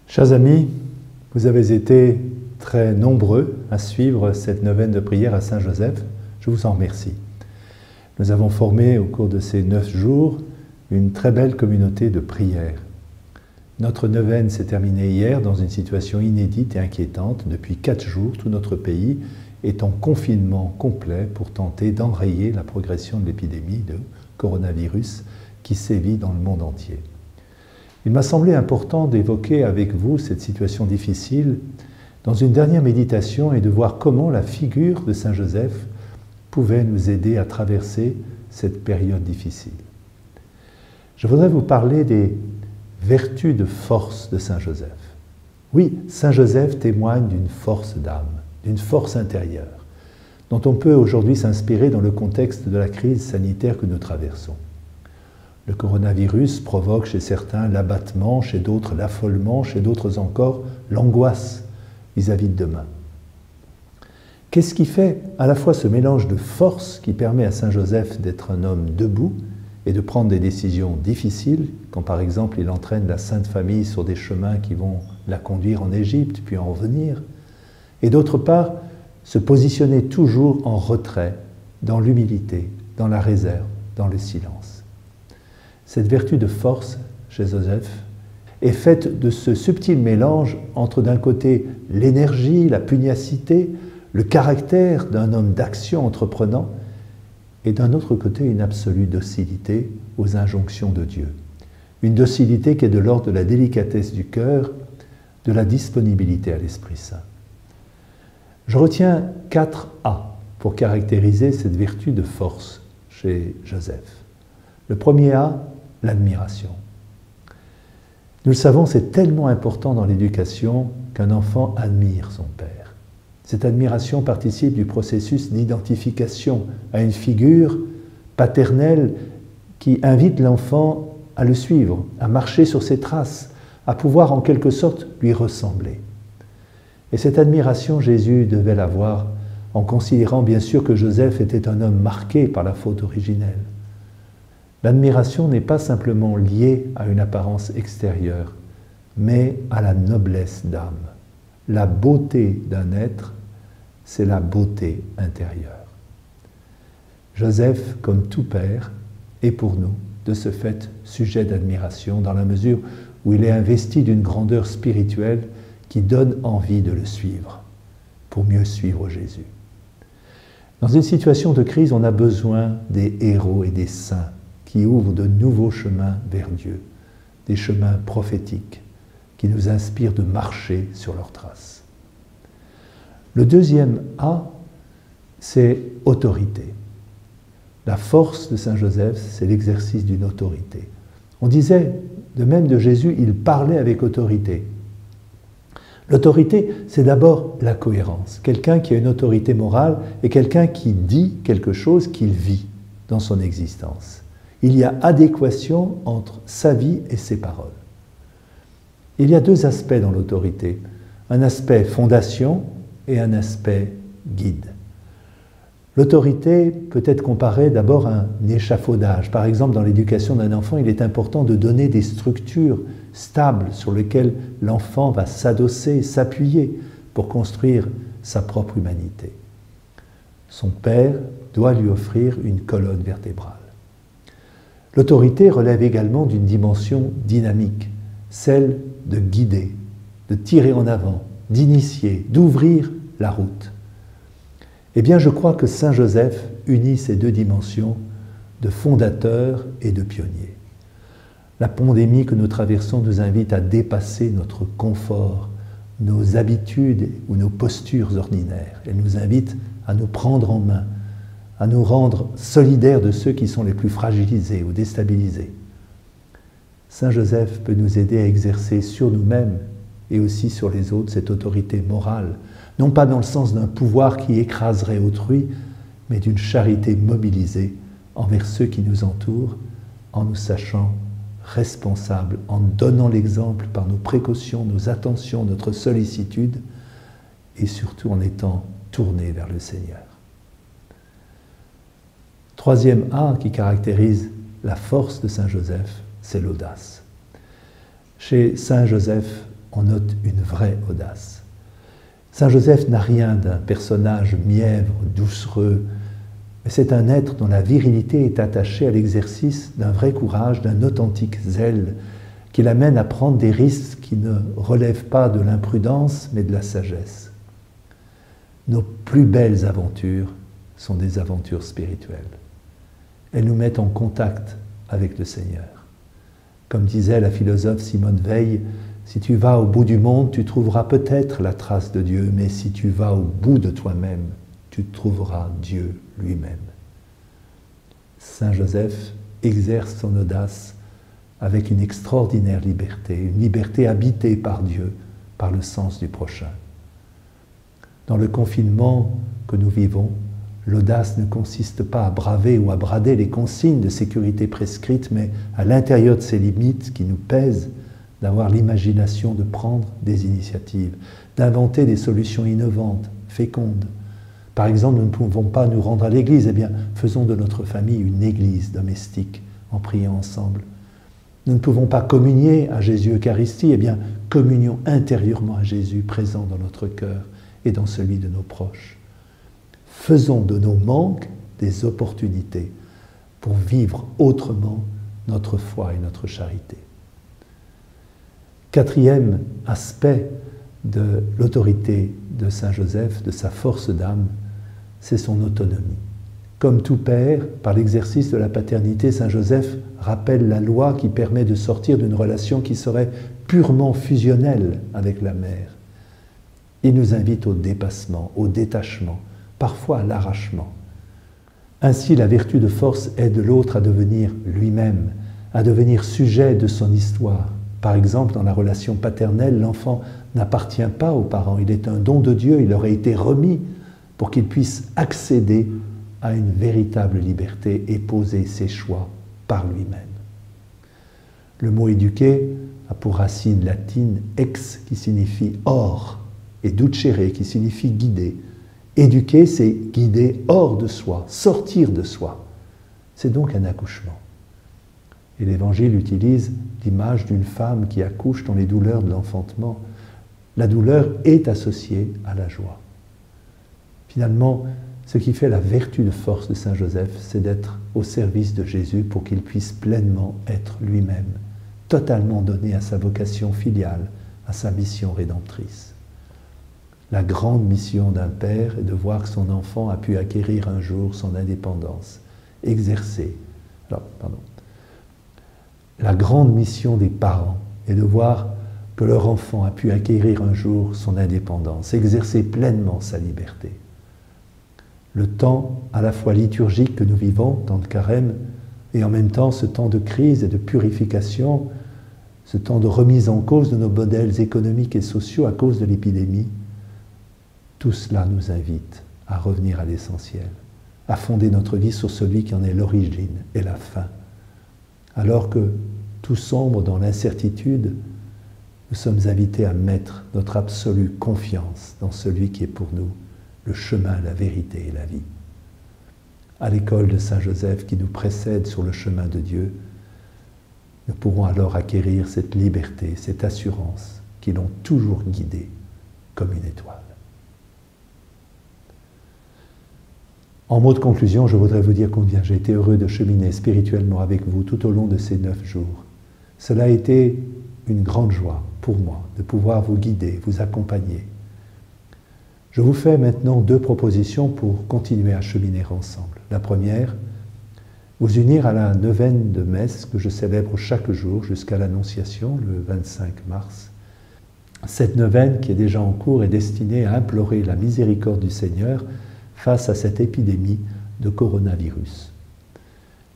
Chers amis, vous avez été très nombreux à suivre cette neuvaine de prière à Saint-Joseph. Je vous en remercie. Nous avons formé au cours de ces 9 jours une très belle communauté de prière. Notre neuvaine s'est terminée hier dans une situation inédite et inquiétante. Depuis 4 jours, tout notre pays est en confinement complet pour tenter d'enrayer la progression de l'épidémie de coronavirus qui sévit dans le monde entier. Il m'a semblé important d'évoquer avec vous cette situation difficile dans une dernière méditation et de voir comment la figure de Saint Joseph pouvait nous aider à traverser cette période difficile. Je voudrais vous parler des vertus de force de Saint Joseph. Oui, Saint Joseph témoigne d'une force d'âme, d'une force intérieure, dont on peut aujourd'hui s'inspirer dans le contexte de la crise sanitaire que nous traversons. Le coronavirus provoque chez certains l'abattement, chez d'autres l'affolement, chez d'autres encore l'angoisse vis-à-vis de demain. Qu'est-ce qui fait à la fois ce mélange de force qui permet à Saint Joseph d'être un homme debout et de prendre des décisions difficiles, quand par exemple il entraîne la Sainte Famille sur des chemins qui vont la conduire en Égypte puis en revenir, et d'autre part se positionner toujours en retrait, dans l'humilité, dans la réserve, dans le silence. Cette vertu de force chez Joseph est faite de ce subtil mélange entre d'un côté l'énergie, la pugnacité, le caractère d'un homme d'action entreprenant et d'un autre côté une absolue docilité aux injonctions de Dieu. Une docilité qui est de l'ordre de la délicatesse du cœur, de la disponibilité à l'Esprit Saint. Je retiens 4 A pour caractériser cette vertu de force chez Joseph. Le premier A, l'admiration. Nous le savons, c'est tellement important dans l'éducation qu'un enfant admire son père. Cette admiration participe du processus d'identification à une figure paternelle qui invite l'enfant à le suivre, à marcher sur ses traces, à pouvoir en quelque sorte lui ressembler. Et cette admiration, Jésus devait l'avoir en considérant bien sûr que Joseph était un homme marqué par la faute originelle. L'admiration n'est pas simplement liée à une apparence extérieure, mais à la noblesse d'âme. La beauté d'un être, c'est la beauté intérieure. Joseph, comme tout père, est pour nous, de ce fait, sujet d'admiration dans la mesure où il est investi d'une grandeur spirituelle qui donne envie de le suivre, pour mieux suivre Jésus. Dans une situation de crise, on a besoin des héros et des saints qui ouvrent de nouveaux chemins vers Dieu, des chemins prophétiques qui nous inspirent de marcher sur leurs traces. Le deuxième A, c'est autorité. La force de Saint Joseph, c'est l'exercice d'une autorité. On disait, de même de Jésus, il parlait avec autorité. L'autorité, c'est d'abord la cohérence. Quelqu'un qui a une autorité morale est quelqu'un qui dit quelque chose qu'il vit dans son existence. Il y a adéquation entre sa vie et ses paroles. Il y a 2 aspects dans l'autorité, un aspect fondation et un aspect guide. L'autorité peut être comparée d'abord à un échafaudage. Par exemple, dans l'éducation d'un enfant, il est important de donner des structures stables sur lesquelles l'enfant va s'adosser, s'appuyer pour construire sa propre humanité. Son père doit lui offrir une colonne vertébrale. L'autorité relève également d'une dimension dynamique, celle de guider, de tirer en avant, d'initier, d'ouvrir la route. Eh bien, je crois que Saint Joseph unit ces 2 dimensions de fondateur et de pionnier. La pandémie que nous traversons nous invite à dépasser notre confort, nos habitudes ou nos postures ordinaires. Elle nous invite à nous prendre en main, à nous rendre solidaires de ceux qui sont les plus fragilisés ou déstabilisés. Saint Joseph peut nous aider à exercer sur nous-mêmes et aussi sur les autres cette autorité morale, non pas dans le sens d'un pouvoir qui écraserait autrui, mais d'une charité mobilisée envers ceux qui nous entourent, en nous sachant responsables, en donnant l'exemple par nos précautions, nos attentions, notre sollicitude, et surtout en étant tournés vers le Seigneur. Troisième A qui caractérise la force de Saint Joseph, c'est l'audace. Chez Saint Joseph, on note une vraie audace. Saint Joseph n'a rien d'un personnage mièvre, doucereux, mais c'est un être dont la virilité est attachée à l'exercice d'un vrai courage, d'un authentique zèle, qui l'amène à prendre des risques qui ne relèvent pas de l'imprudence, mais de la sagesse. Nos plus belles aventures sont des aventures spirituelles. Elles nous mettent en contact avec le Seigneur. Comme disait la philosophe Simone Veil, si tu vas au bout du monde, tu trouveras peut-être la trace de Dieu, mais si tu vas au bout de toi-même, tu trouveras Dieu lui-même. Saint Joseph exerce son audace avec une extraordinaire liberté, une liberté habitée par Dieu, par le sens du prochain. Dans le confinement que nous vivons, l'audace ne consiste pas à braver ou à brader les consignes de sécurité prescrites, mais à l'intérieur de ces limites qui nous pèsent, d'avoir l'imagination de prendre des initiatives, d'inventer des solutions innovantes, fécondes. Par exemple, nous ne pouvons pas nous rendre à l'église, eh bien, faisons de notre famille une église domestique en priant ensemble. Nous ne pouvons pas communier à Jésus Eucharistie, eh bien, communions intérieurement à Jésus présent dans notre cœur et dans celui de nos proches. Faisons de nos manques des opportunités pour vivre autrement notre foi et notre charité. Quatrième aspect de l'autorité de Saint Joseph, de sa force d'âme, c'est son autonomie. Comme tout père, par l'exercice de la paternité, Saint Joseph rappelle la loi qui permet de sortir d'une relation qui serait purement fusionnelle avec la mère. Il nous invite au dépassement, au détachement, parfois à l'arrachement. Ainsi, la vertu de force aide l'autre à devenir lui-même, à devenir sujet de son histoire. Par exemple, dans la relation paternelle, l'enfant n'appartient pas aux parents, il est un don de Dieu, il leur a été remis pour qu'il puisse accéder à une véritable liberté et poser ses choix par lui-même. Le mot éduquer a pour racine latine ex qui signifie hors et ducere qui signifie guider. Éduquer, c'est guider hors de soi, sortir de soi. C'est donc un accouchement. Et l'Évangile utilise l'image d'une femme qui accouche dans les douleurs de l'enfantement. La douleur est associée à la joie. Finalement, ce qui fait la vertu de force de Saint Joseph, c'est d'être au service de Jésus pour qu'il puisse pleinement être lui-même, totalement donné à sa vocation filiale, à sa mission rédemptrice. La grande mission d'un père est de voir que son enfant a pu acquérir un jour son indépendance, exercer. La grande mission des parents est de voir que leur enfant a pu acquérir un jour son indépendance, exercer pleinement sa liberté. Le temps à la fois liturgique que nous vivons, temps de carême, et en même temps ce temps de crise et de purification, ce temps de remise en cause de nos modèles économiques et sociaux à cause de l'épidémie, tout cela nous invite à revenir à l'essentiel, à fonder notre vie sur celui qui en est l'origine et la fin. Alors que tout sombre dans l'incertitude, nous sommes invités à mettre notre absolue confiance dans celui qui est pour nous le chemin, la vérité et la vie. À l'école de Saint Joseph qui nous précède sur le chemin de Dieu, nous pourrons alors acquérir cette liberté, cette assurance qui l'ont toujours guidé comme une étoile. En mot de conclusion, je voudrais vous dire combien j'ai été heureux de cheminer spirituellement avec vous tout au long de ces 9 jours. Cela a été une grande joie pour moi de pouvoir vous guider, vous accompagner. Je vous fais maintenant 2 propositions pour continuer à cheminer ensemble. La première, vous unir à la neuvaine de messe que je célèbre chaque jour jusqu'à l'Annonciation, le 25 mars. Cette neuvaine, qui est déjà en cours, est destinée à implorer la miséricorde du Seigneur face à cette épidémie de coronavirus.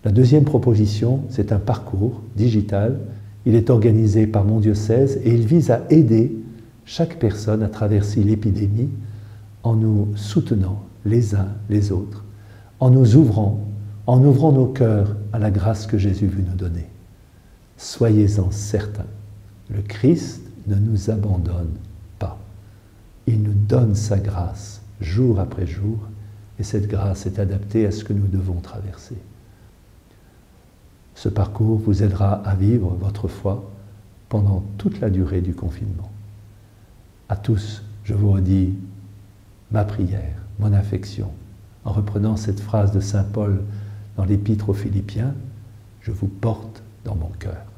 La deuxième proposition, c'est un parcours digital. Il est organisé par mon diocèse et il vise à aider chaque personne à traverser l'épidémie en nous soutenant les uns les autres, en ouvrant nos cœurs à la grâce que Jésus veut nous donner. Soyez-en certains, le Christ ne nous abandonne pas. Il nous donne sa grâce jour après jour, et cette grâce est adaptée à ce que nous devons traverser. Ce parcours vous aidera à vivre votre foi pendant toute la durée du confinement. À tous, je vous redis ma prière, mon affection, en reprenant cette phrase de saint Paul dans l'Épître aux Philippiens, je vous porte dans mon cœur.